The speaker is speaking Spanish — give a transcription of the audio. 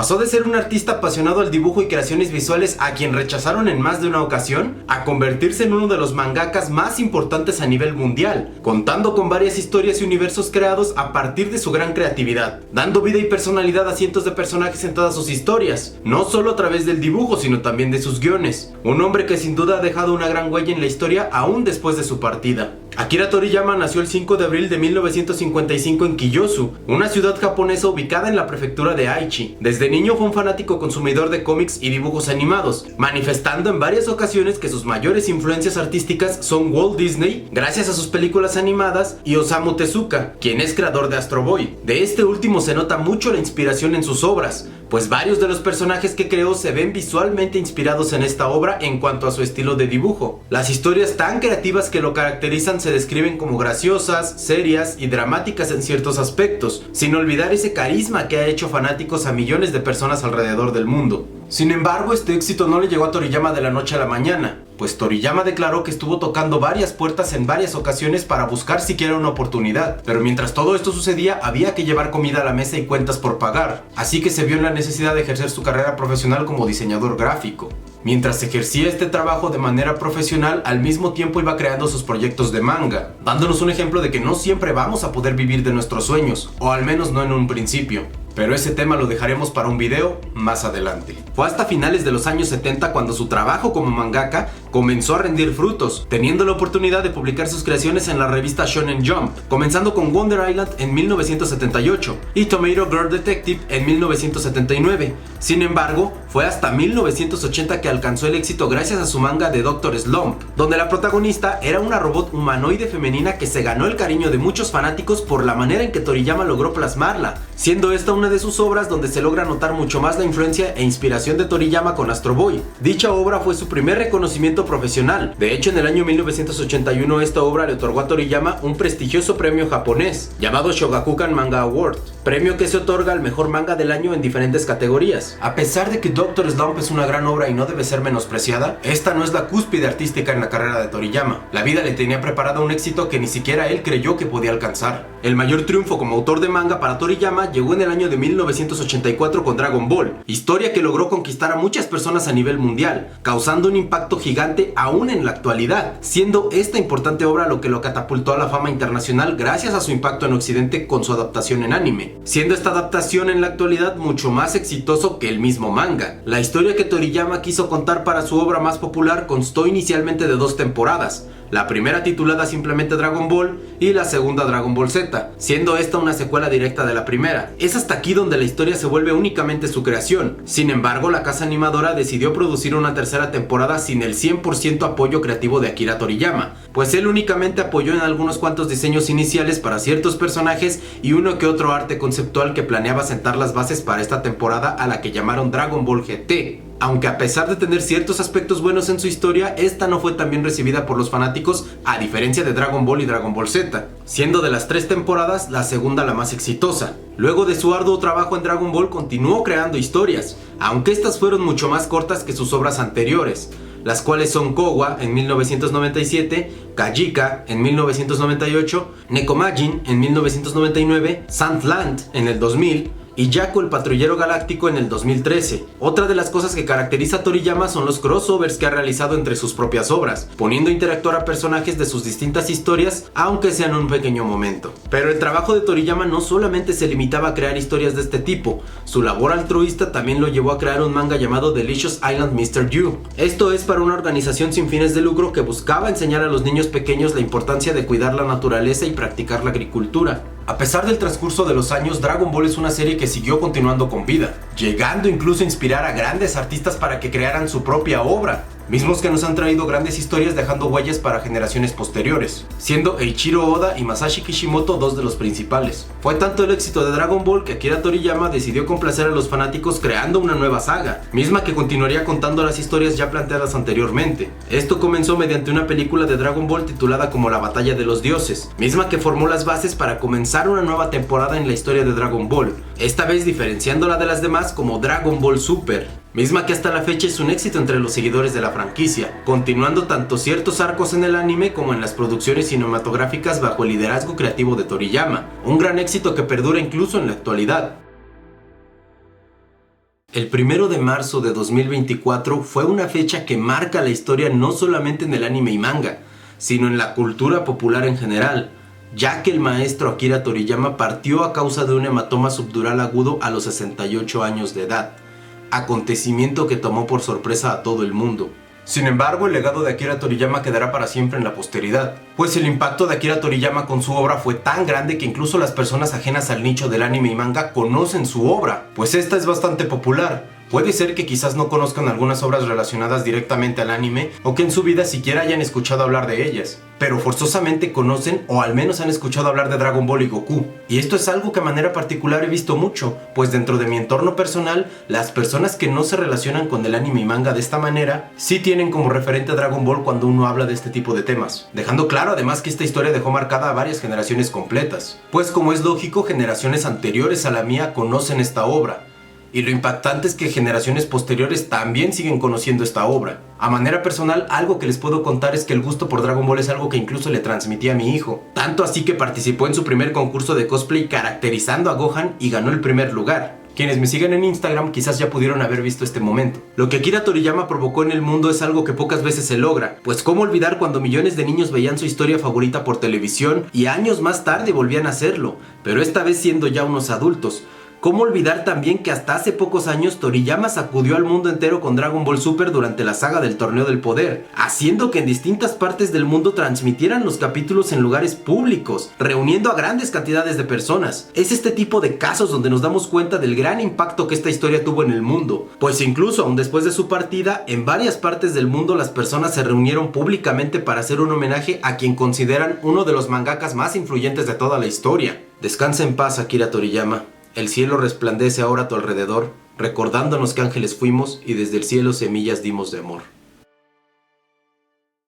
Pasó de ser un artista apasionado al dibujo y creaciones visuales a quien rechazaron en más de una ocasión, a convertirse en uno de los mangakas más importantes a nivel mundial, contando con varias historias y universos creados a partir de su gran creatividad, dando vida y personalidad a cientos de personajes en todas sus historias, no solo a través del dibujo sino también de sus guiones. Un hombre que sin duda ha dejado una gran huella en la historia aún después de su partida. Akira Toriyama nació el 5 de abril de 1955 en Kiyosu, una ciudad japonesa ubicada en la prefectura de Aichi. Desde niño fue un fanático consumidor de cómics y dibujos animados, manifestando en varias ocasiones que sus mayores influencias artísticas son Walt Disney, gracias a sus películas animadas, y Osamu Tezuka, quien es creador de Astro Boy. De este último se nota mucho la inspiración en sus obras, pues varios de los personajes que creó se ven visualmente inspirados en esta obra en cuanto a su estilo de dibujo. Las historias tan creativas que lo caracterizan se describen como graciosas, serias y dramáticas en ciertos aspectos, sin olvidar ese carisma que ha hecho fanáticos a millones de personas alrededor del mundo. Sin embargo, este éxito no le llegó a Toriyama de la noche a la mañana, pues Toriyama declaró que estuvo tocando varias puertas en varias ocasiones para buscar siquiera una oportunidad, pero mientras todo esto sucedía había que llevar comida a la mesa y cuentas por pagar, así que se vio en la necesidad de ejercer su carrera profesional como diseñador gráfico. Mientras ejercía este trabajo de manera profesional, al mismo tiempo iba creando sus proyectos de manga, dándonos un ejemplo de que no siempre vamos a poder vivir de nuestros sueños, o al menos no en un principio. Pero ese tema lo dejaremos para un video más adelante. Fue hasta finales de los años 70 cuando su trabajo como mangaka comenzó a rendir frutos, teniendo la oportunidad de publicar sus creaciones en la revista Shonen Jump, comenzando con Wonder Island en 1978 y Tomato Girl Detective en 1979. Sin embargo, fue hasta 1980 que alcanzó el éxito gracias a su manga de Dr. Slump, donde la protagonista era una robot humanoide femenina que se ganó el cariño de muchos fanáticos por la manera en que Toriyama logró plasmarla, siendo esta una de sus obras donde se logra notar mucho más la influencia e inspiración de Toriyama con Astro Boy. Dicha obra fue su primer reconocimiento profesional. De hecho, en el año 1981 esta obra le otorgó a Toriyama un prestigioso premio japonés llamado Shogakukan Manga Award, premio que se otorga al mejor manga del año en diferentes categorías. A pesar de que Dr. Slump es una gran obra y no debe ser menospreciada, esta no es la cúspide artística en la carrera de Toriyama. La vida le tenía preparado un éxito que ni siquiera él creyó que podía alcanzar. El mayor triunfo como autor de manga para Toriyama llegó en el año de 1984 con Dragon Ball, historia que logró conquistar a muchas personas a nivel mundial, causando un impacto gigante aún en la actualidad, siendo esta importante obra lo que lo catapultó a la fama internacional gracias a su impacto en Occidente con su adaptación en anime, siendo esta adaptación en la actualidad mucho más exitoso que el mismo manga. La historia que Toriyama quiso contar para su obra más popular constó inicialmente de 2 temporadas, la primera titulada simplemente Dragon Ball y la segunda Dragon Ball Z, siendo esta una secuela directa de la primera. Es hasta aquí donde la historia se vuelve únicamente su creación. Sin embargo, la casa animadora decidió producir una tercera temporada sin el 100% apoyo creativo de Akira Toriyama, pues él únicamente apoyó en algunos cuantos diseños iniciales para ciertos personajes y uno que otro arte conceptual que planeaba sentar las bases para esta temporada a la que llamaron Dragon Ball GT. Aunque a pesar de tener ciertos aspectos buenos en su historia, esta no fue tan bien recibida por los fanáticos a diferencia de Dragon Ball y Dragon Ball Z, siendo de las 3 temporadas la segunda la más exitosa. Luego de su arduo trabajo en Dragon Ball continuó creando historias, aunque estas fueron mucho más cortas que sus obras anteriores, las cuales son Kowa en 1997, Kajika en 1998, Nekomajin en 1999, Sandland en el 2000, y Jaco el Patrullero Galáctico en el 2013. Otra de las cosas que caracteriza a Toriyama son los crossovers que ha realizado entre sus propias obras, poniendo a interactuar a personajes de sus distintas historias, aunque sea en un pequeño momento. Pero el trabajo de Toriyama no solamente se limitaba a crear historias de este tipo, su labor altruista también lo llevó a crear un manga llamado Delicious Island Mr. Yu. Esto es para una organización sin fines de lucro que buscaba enseñar a los niños pequeños la importancia de cuidar la naturaleza y practicar la agricultura. A pesar del transcurso de los años, Dragon Ball es una serie que siguió continuando con vida, llegando incluso a inspirar a grandes artistas para que crearan su propia obra, mismos que nos han traído grandes historias dejando huellas para generaciones posteriores, siendo Eiichiro Oda y Masashi Kishimoto 2 de los principales. Fue tanto el éxito de Dragon Ball que Akira Toriyama decidió complacer a los fanáticos creando una nueva saga, misma que continuaría contando las historias ya planteadas anteriormente. Esto comenzó mediante una película de Dragon Ball titulada como La Batalla de los Dioses, misma que formó las bases para comenzar una nueva temporada en la historia de Dragon Ball, esta vez diferenciándola de las demás como Dragon Ball Super, misma que hasta la fecha es un éxito entre los seguidores de la franquicia, continuando tanto ciertos arcos en el anime como en las producciones cinematográficas bajo el liderazgo creativo de Toriyama, un gran éxito que perdura incluso en la actualidad. El 1 de marzo de 2024 fue una fecha que marca la historia no solamente en el anime y manga, sino en la cultura popular en general, ya que el maestro Akira Toriyama partió a causa de un hematoma subdural agudo a los 68 años de edad, acontecimiento que tomó por sorpresa a todo el mundo. Sin embargo, el legado de Akira Toriyama quedará para siempre en la posteridad, pues el impacto de Akira Toriyama con su obra fue tan grande que incluso las personas ajenas al nicho del anime y manga conocen su obra, pues esta es bastante popular. Puede ser que quizás no conozcan algunas obras relacionadas directamente al anime o que en su vida siquiera hayan escuchado hablar de ellas, pero forzosamente conocen o al menos han escuchado hablar de Dragon Ball y Goku. Y esto es algo que de manera particular he visto mucho, pues dentro de mi entorno personal, las personas que no se relacionan con el anime y manga de esta manera, sí tienen como referente a Dragon Ball cuando uno habla de este tipo de temas, dejando claro además que esta historia dejó marcada a varias generaciones completas, pues como es lógico, generaciones anteriores a la mía conocen esta obra. Y lo impactante es que generaciones posteriores también siguen conociendo esta obra. A manera personal, algo que les puedo contar es que el gusto por Dragon Ball es algo que incluso le transmití a mi hijo. Tanto así que participó en su primer concurso de cosplay caracterizando a Gohan y ganó el primer lugar. Quienes me siguen en Instagram quizás ya pudieron haber visto este momento. Lo que Akira Toriyama provocó en el mundo es algo que pocas veces se logra, pues cómo olvidar cuando millones de niños veían su historia favorita por televisión y años más tarde volvían a hacerlo, pero esta vez siendo ya unos adultos. ¿Cómo olvidar también que hasta hace pocos años Toriyama sacudió al mundo entero con Dragon Ball Super durante la saga del Torneo del Poder, haciendo que en distintas partes del mundo transmitieran los capítulos en lugares públicos, reuniendo a grandes cantidades de personas? Es este tipo de casos donde nos damos cuenta del gran impacto que esta historia tuvo en el mundo, pues incluso aún después de su partida, en varias partes del mundo las personas se reunieron públicamente para hacer un homenaje a quien consideran uno de los mangakas más influyentes de toda la historia. Descansa en paz, Akira Toriyama. El cielo resplandece ahora a tu alrededor, recordándonos que ángeles fuimos y desde el cielo semillas dimos de amor.